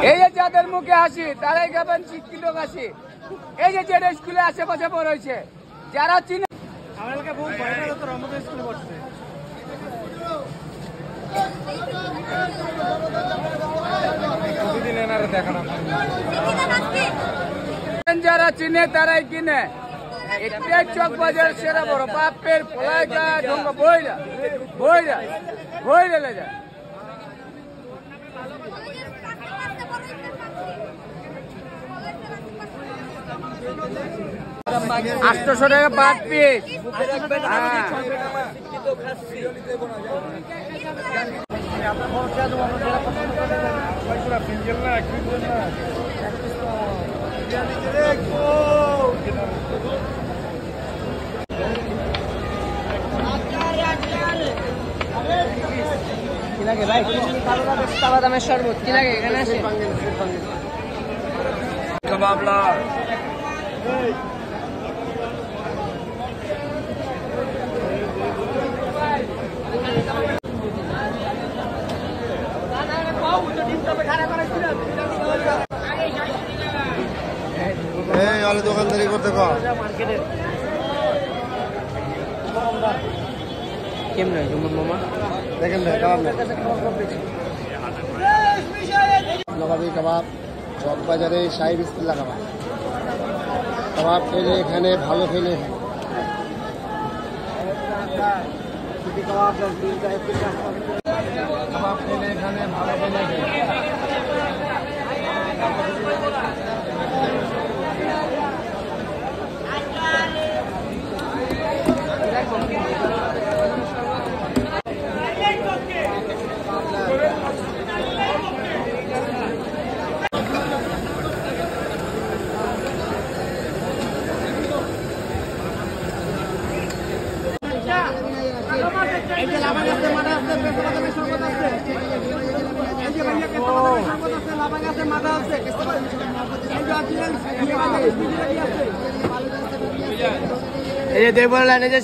এই যে যাদের মুখে হাসি তারাই খাবেন শিক্ষিত হাসি। এই যে যেটা স্কুলে আশেপাশে রয়েছে যারা চিনে যারা চিনে তারাই কিনে। এটাই চক বাজার সেরা বড় বাপের ফলাই গাছ বইরা বইরা বইরা লেগে 800 টাকা 5 পিস। কি লাগে ভাই? তাওয়া দামের শরবত কি লাগে এখানে আছে? কাবাবলা দোকানদারি করতে কেমন মামা দেখেন নবাবী কাবাব চক বাজারে শাহী বিসমিল্লাহ কাবাব। কাবাব খেলে এখানে ভালো খেলে কাবাব খেলে এখানে ভালো খেলে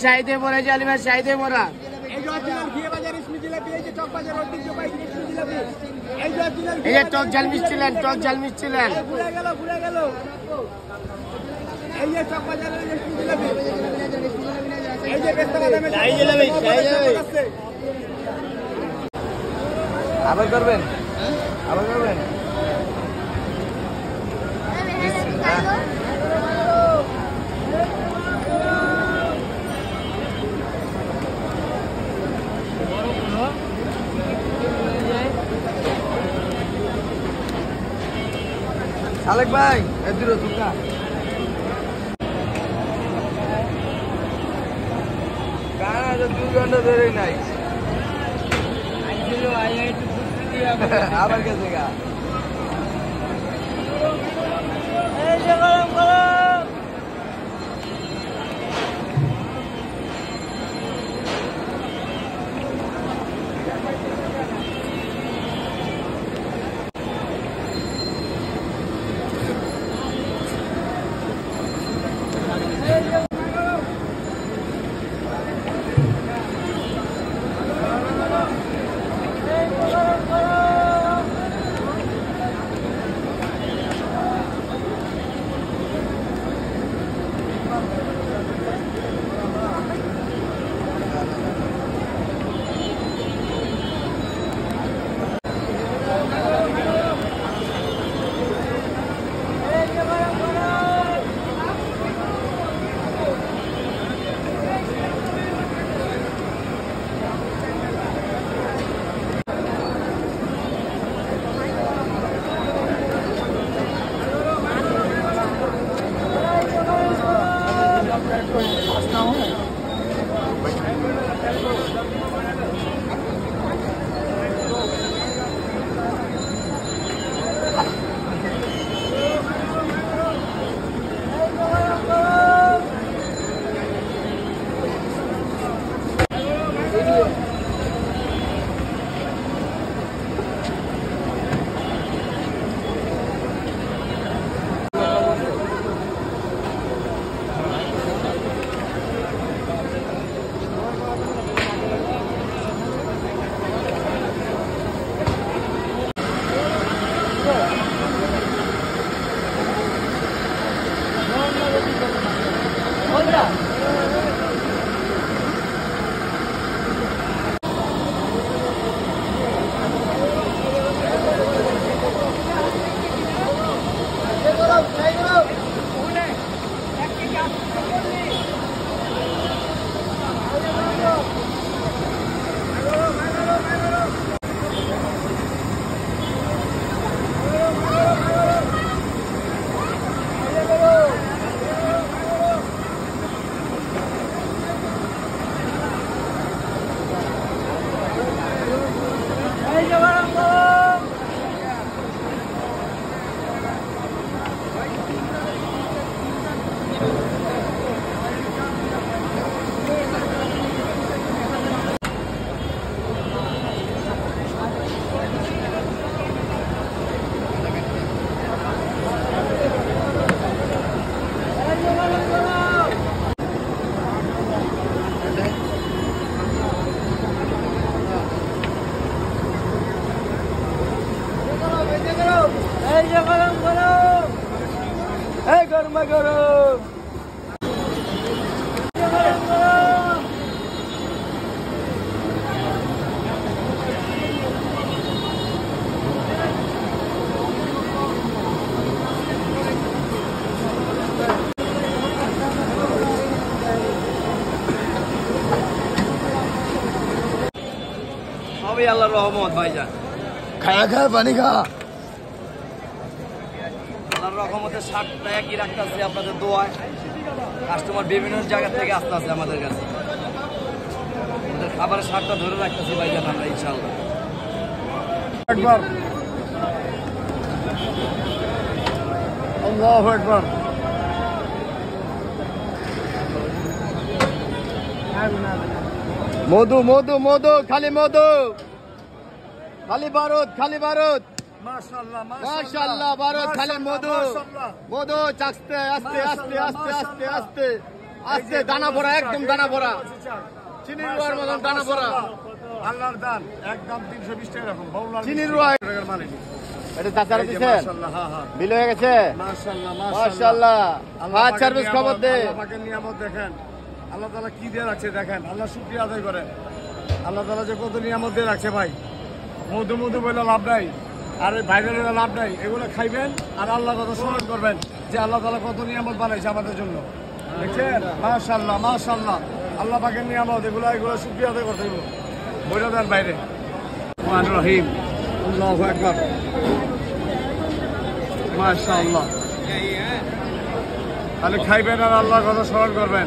শাহিদে মোরা জালিমা শাহিদে মোরা এই যে টক ঝাল মিষ্টিলেন টক ঝাল মিষ্টিলেন আবার করবেন আবার করবেন আলেক ভাই এদিকে তোমরা কানা তো 2 ঘন্টা ধরে নাই আবার গেছে গা এই যে গরম গরম গরমা গরম। সবই আল্লাহর রহমত ভাইজান। খায়া খায়া পানি খা। আল্লাহর রহমতে 60 টাকা কি রাখতেছে আপনাদের দোয়ায়। কাস্টমার বিভিন্ন জায়গা থেকে আসতেছে আমাদের কাছে। আমাদের খাবারের স্বাদটা ধরে রাখতেছি ভাইজান আমরা ইনশাআল্লাহ। একবার আল্লাহু আকবার। মধু মধু মধু, খালি মধু, খালি বারুদ, খালি বারুদ। মাশাআল্লাহ মাশাআল্লাহ, বারুদ খালি মধু। মধু চাকতে আস্তে আস্তে আস্তে আস্তে আস্তে আস্তে, দানা ভরা, একদম দানা ভরা, চিনির রোয়ার মতন দানা ভরা। আল্লাহর দান, একদম 320 টাকা এরকম বাউলার চিনির রোয়া। টাকার মাল এটি। এটা চাচারা দিছেন? মাশাআল্লাহ, হ্যাঁ হ্যাঁ, বিল হয়ে গেছে। মাশাআল্লাহ মাশাআল্লাহ। ফাস্ট সার্ভিস খবর দে। আল্লাহ পাকের নিয়ামত দেখেন, আল্লাহ তাআলা কি দিয়ে রাখছে দেখেন। আল্লাহ শুকরিয়া আদায় করেন। আল্লাহ তাআলা যে কত নিয়ামত দিয়ে রাখছে ভাই। মধু মধু বলে লাভ নাই, আর ভাইরাল হলে লাভ নাই। এগুলো খাইবেন আর আল্লাহর কথা স্মরণ করবেন যে আল্লাহ তাআলা কত নিয়ামত বানাইছে আমাদের জন্য। দেখছেন? মাশাআল্লাহ মাশাআল্লাহ, আল্লাহ পাকের নিয়ামত এগুলো শুকরিয়া আদায় করতে হবে। বইটা দেন বাইরে। রহমান রহিম, আল্লাহু আকবার। মাশাআল্লাহ, তাহলে খাইবেন আর আল্লাহর কথা স্মরণ করবেন।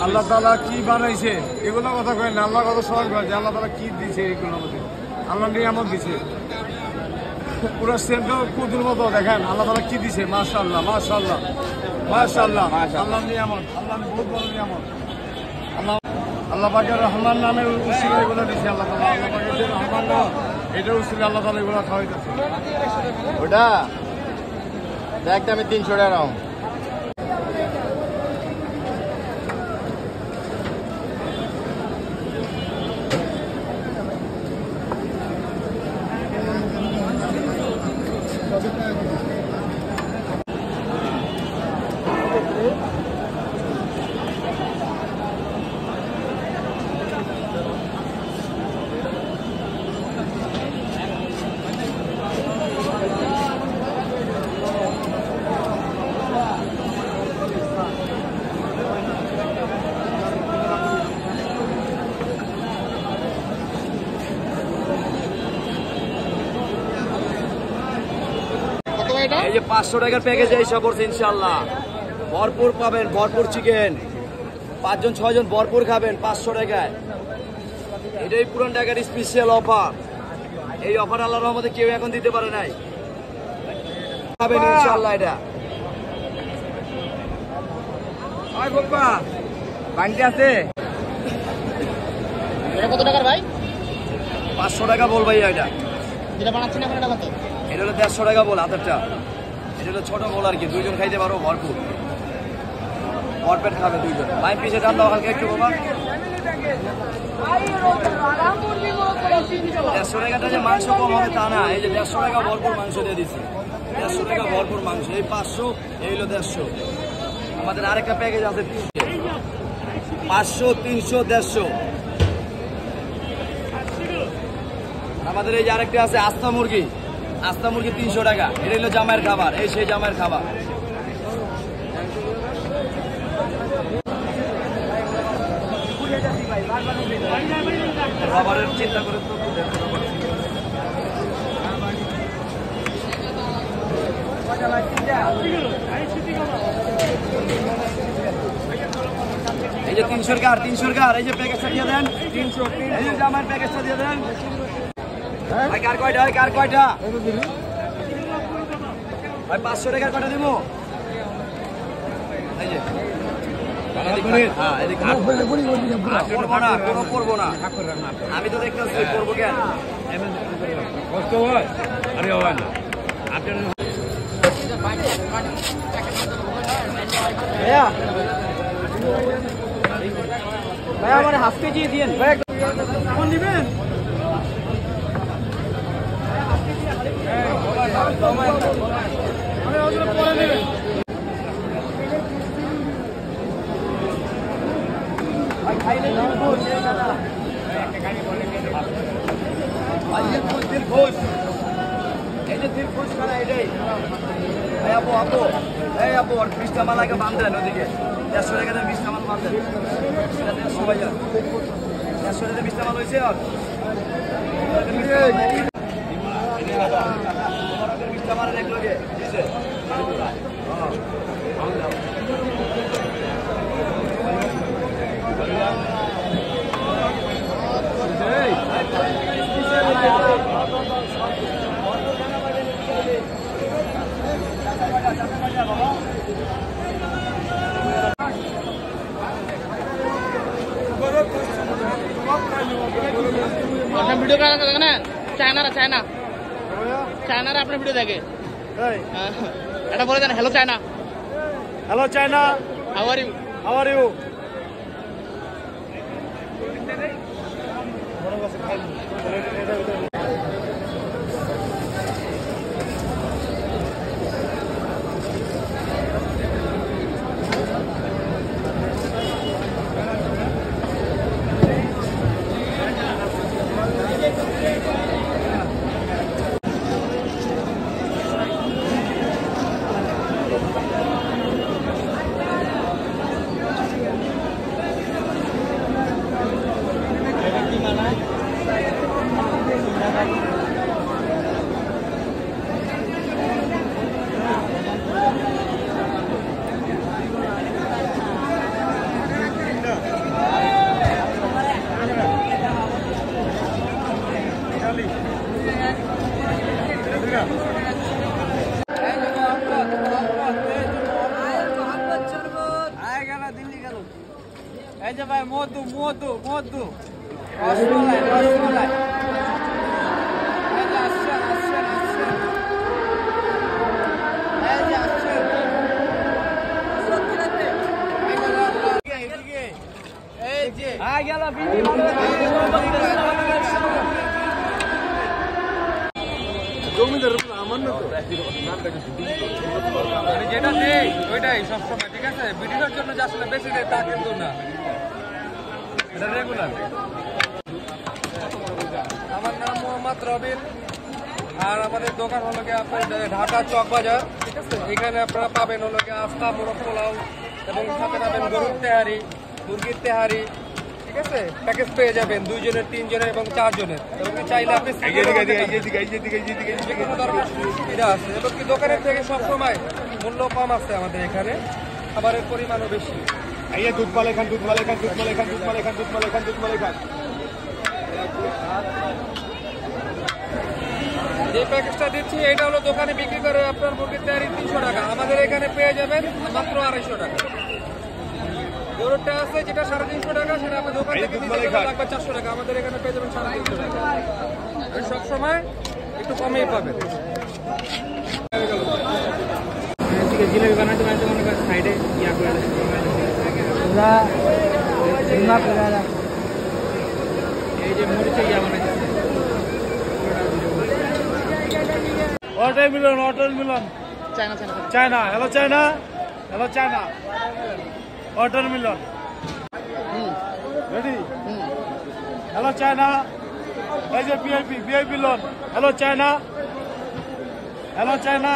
আল্লাহ তাআলা কি বানাইছে এগুলো কথা কয়েন না, আল্লাহর কথা স্মরণ করেন যে আল্লাহ তাআলা কি দিছে এগুলোর মধ্যে। আল্লাহ নিয়ামত দিছে পুরো সেন্টার কুদুর মতো। দেখেন আল্লাহ তাআলা কি দিছে। মাশাআল্লাহ মাশাআল্লাহ মাশাআল্লাহ, আল্লাহ নিয়ামত, আল্লাহ বহুত বড় নিয়ামত। আল্লাহ পাকের রহমান নামের উসিলা এগুলো দিছে আল্লাহ তাআলা। আল্লাহ পাকের যে রহমান নাম, এটার উসিলা আল্লাহ তাআলা এগুলো খাওয়াইতেছে। ওটা দেখ, আমি 300 টাকা রাও। এই যে 500 টাকার প্যাকেজ এইসব করছে ইনশাআল্লাহ। ভরপুর পাবেন, ভরপুর চিকেন, 5 জন 6 জন ভরপুর খাবেন 500 টাকায়। এটাই পুরান টাকার স্পেশাল অফার। এই অফার আল্লাহর রহমতে কেউ এখন দিতে পারে নাই। খাবেন ইনশাআল্লাহ। এটা আয় গোপা বান্টি আছে। এটা কত টাকার ভাই? 500 টাকা বল ভাই। এটা যেটা বানাচ্ছেন এখন এটা কত? এটা হলো 150 টাকা বল হাতেরটা। এটা হলো ছোট বল আর কি, 2 জন খাইতে পারো ভরপুর। ভরপেট খাবে 2 জন। ভাই পিছে টান দাও হালকা একটু বাবা। 150 টাকাটা যে মাংস কম হবে তা না। এই যে 150 টাকা ভরপুর মাংস দিয়ে দিচ্ছি। 150 টাকা ভরপুর মাংস। এই 500, এই হলো 150। আমাদের আরেকটা প্যাকেজ আছে 500, 300, 150। আমাদের এই যে আরেকটা আছে আস্তা মুরগি। আস্তা মুরগি 300 টাকা। এটা হলো জামাইয়ের খাবার। এই সেই জামাইয়ের খাবার। খাবারের চিন্তা করে তো এই যে 300 টাকা, 300 টাকা। এই যে প্যাকেজটা দিয়ে দেন 300। এই যে জামাইয়ের প্যাকেজটা দিয়ে দেন। ভাই কার কয়টা? কার কয়টা? ভাই 500 টাকার কয়টা দিব? এই যে হ্যাঁ, এদিকে করবো না, কোনো করবো না। আমি তো দেখতেছি করবো কেন? কষ্ট হয় আরে হয় না। ভাইয়া ভাইয়া আমার হাফ কেজি দিয়েন। কোন দিবেন? ফুচখানা এটাই। এই আপু আপু, এই আপু আর 20টা মাল আগে বান্ধেন ওদিকে। 150 টাকা দিয়ে 20টা মাল বান্ধেন। এটা 150 ভাইয়া। 150 টাকা 20টা মাল হয়েছে আর 20টা মাল এক লগে দিছে। আপনার ভিডিও করা দেখে না চায়নারা চায়নারা আপনার ভিডিও দেখে এটা বলে দেন hello China hello China, how are you how are you? এই যে ভাই মধু মধু মধু রসমালাই রসমালাই এই যে আসছেন আসছেন আসছেন এই যে আসছেন এই যে গেল যেটা নেই ওইটাই সবসময়, ঠিক আছে? ভিডিওর জন্য যে আসলে বেশি দেয় তা কিন্তু না, এটা রেগুলার। আমার নাম মোহাম্মদ রবিন, আর আমাদের দোকান হলো গিয়ে আপনার ঢাকা চক বাজার, ঠিক আছে? এখানে আপনারা পাবেন হলো গিয়ে আস্তা মোরগ পোলাও এবং সাথে পাবেন গরুর তেহারি, মুরগির তেহারি, ঠিক আছে? প্যাকেজ পেয়ে যাবেন 2 জনের 3 জনের এবং 4 জনের, এবং চাইলে আপনি যেকোনো ধরনের সুবিধা আছে, এবং কি দোকানের থেকে সবসময় মূল্য কম আছে আমাদের এখানে, খাবারের পরিমাণও বেশি। দুধ মালাই খান, দুধ মালাই খান, দুধ মালাই খান, দুধ মালাই খান, দুধ মালাই খান, দুধ মালাই খান। যে প্যাকেজটা দিচ্ছি এটা হলো দোকানে বিক্রি করে আপনার মুরগির তেহারি 300 টাকা, আমাদের এখানে পেয়ে যাবেন মাত্র 250 টাকা। গরুরটা আছে যেটা 350 টাকা, সেটা আপনার দোকান থেকে নিতে লাগবে 400 টাকা, আমাদের এখানে পেয়ে যাবেন 350 টাকা। সবসময় একটু কমেই পাবেন। জিলেবি বানাতে বানাতে মনে করেন সাইডে ইয়া করে এই যে মরিচে ইয়া বানাচ্ছে watermelon, watermelon, China China China, hello China, hello China, watermelon, ready? Hello China, এই যে VIP, VIP loan, hello China, hello China.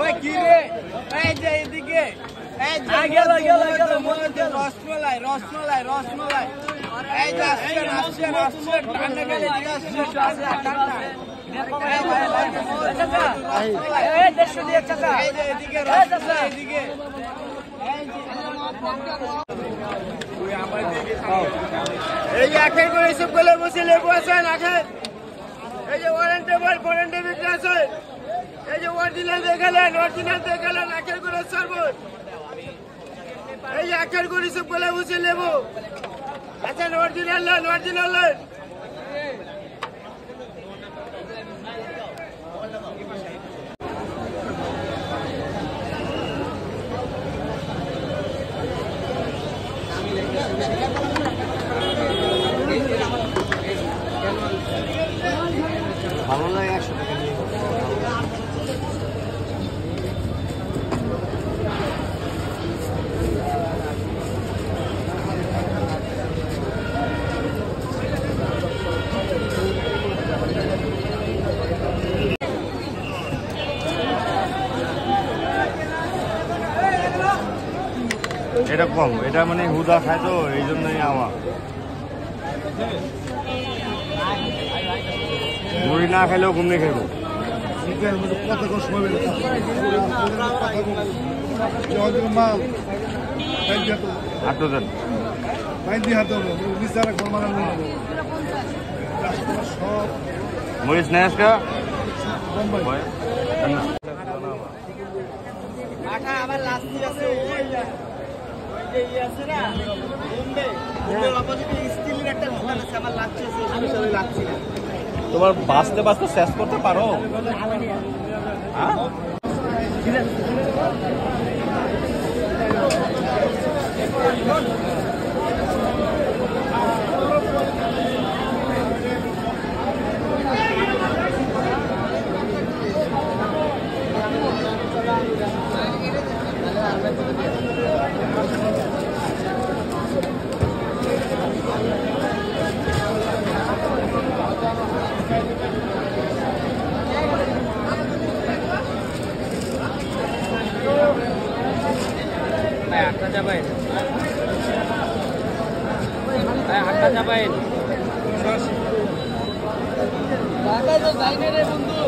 ওই কি রে, এই যে এদিকে, এই যে রসমালাই রসমালাই রসমালাই, এই যে আসছেন আসছেন আসছেন, টানে গেলে এদিকে আসছেন, এদিকে রসমালাই, এদিকে এই আখের করে এসব বলে বসে লেবু আছে আখের, এই যে ওয়ারেন্টি বিক্রি আছে, এই যে অরিজিনাল দেখালেন, অরিজিনাল দেখালেন আখের করে শরবত, এই আখের করে সব বলে বসে লেবু, আচ্ছা অরিজিনাল লেন অরিজিনাল লেন ভালো লাগে 100 টাকা নিয়ে এটা কম, এটা মানে হুদা খায় তো এই জন্যই আওয়া মুড়ি না খাইলেও ঘুমনে খাইব কত কষ্ট হবে হাঁটো দেন মরিচ নেই আজকে আমার লাস্টি আছে ওই যে আছে না বোম্বে অপোজিটে স্টিলের একটা দোকান আছে আমার লাচ্ছি আছে আমি লাচ্ছি না তোমার বাঁচতে বাঁচতে শেষ করতে পারো Cobain. Akan cobain. Bakal tuh kainnya deh buntu.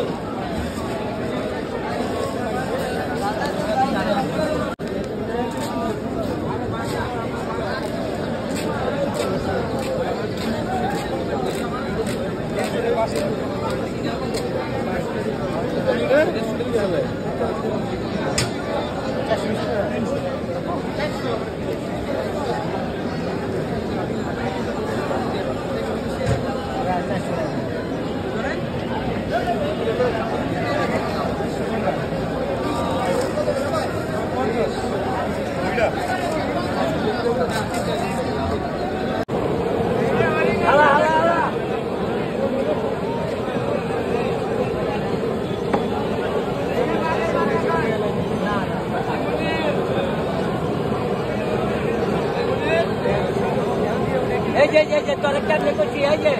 ये तो रखा मेरे को चाहिए ये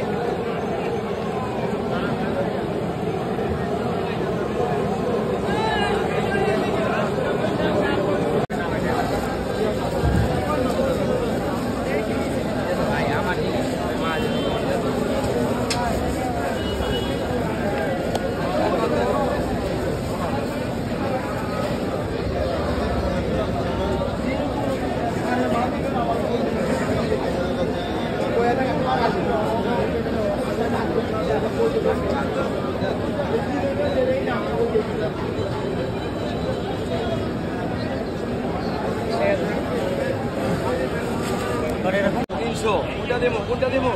কোনটা দেবো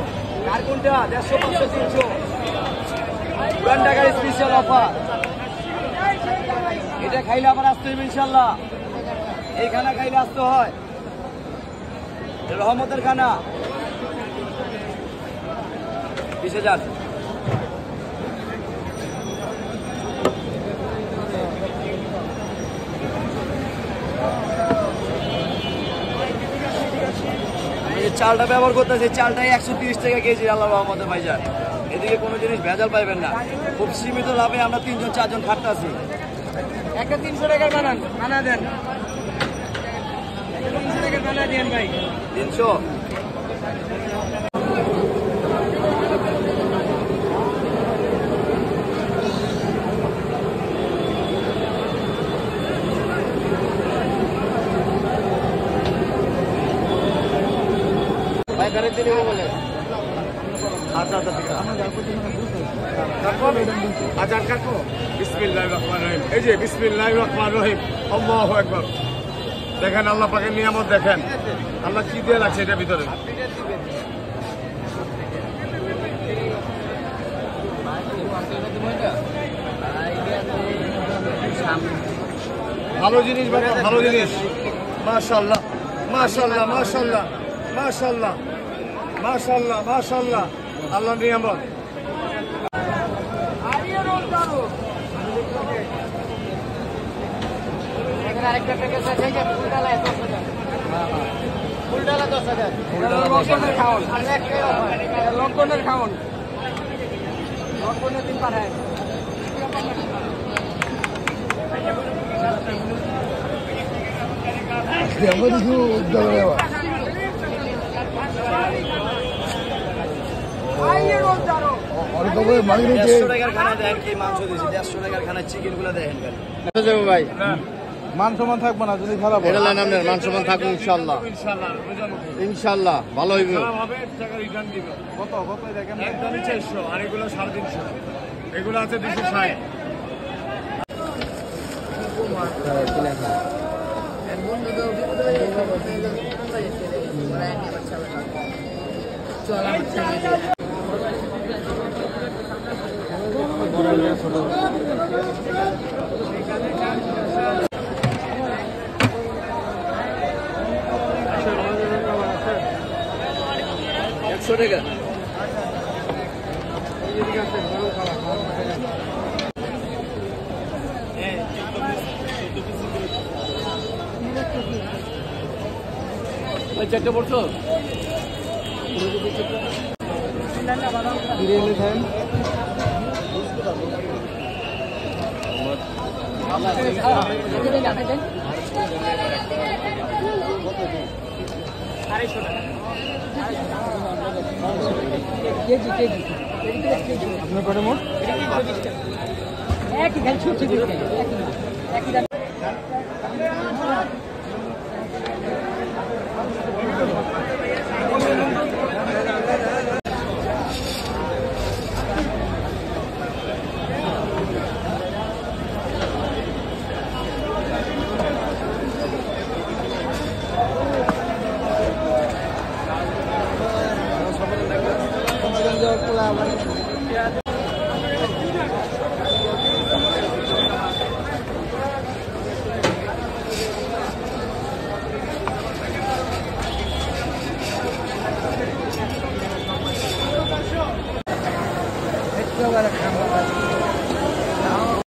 কার কোনটা 150 500 300 পুরান ঢাকার স্পেশাল অফার এটা খাইলে আবার আসতে হবে ইনশাল্লাহ এই খানা খাইলে আসতে হয় রহমতের খানা 20,000 চালটা ব্যবহার করতেছে চালটাই 130 টাকা কেজি আল্লাহ রহমতের ভাইজান এদিকে কোনো জিনিস ভেজাল পাইবেন না খুব সীমিত লাভে আমরা 3 জন 4 জন খাটতেছি একটা 300 টাকার বানা দেন 300 টাকার বানা দেন ভাই 300 আচার কাকু বিসমিল্লাহির রহমানির রহিম এই যে বিসমিল্লাহির রহমানির রহিম আল্লাহু আকবার দেখেন আল্লাহ পাকের নিয়ামত দেখেন আল্লাহ কি দিয়ে লাগছে এটার ভিতরে ভালো জিনিস বাবা, ভালো জিনিস। মাশাআল্লাহ মাশাআল্লাহ মাশাআল্লাহ মাশাআল্লাহ মাশাআল্লাহ মাশাআল্লাহ, আল্লাহ নিয়ামত। আরেকটা প্যাকেজ আছে যে ফুলডালা 10,000 ফুলডালা 10,000 লকডাউনের খাওন আর একটাই অফার লকডাউনের খাওন লকডাউনের দিন পাঠায় খানা দেন কি মাংস দিয়েছি, 150 টাকার খানা চিকেন গুলো দেখেন ভাই মান সমান থাকবো না যদি খারাপ হয়। এটা লাইন আপনার মান সম্মান থাকুন ইনশাল্লাহ, ইনশাআল্লাহ ইনশাল্লাহ ভালো হইবে। খারাপ হবে, টাকা রিটার্ন দিব। কত কত দেখেন একদমই 400, আর এগুলো 350, এগুলো আছে 260। টাকা চারটে পড়ছো বিরিয়ানি খান কেজি কেজি আপনার কটা মোট একই খালি ছোট ছোট একই দাম Yo,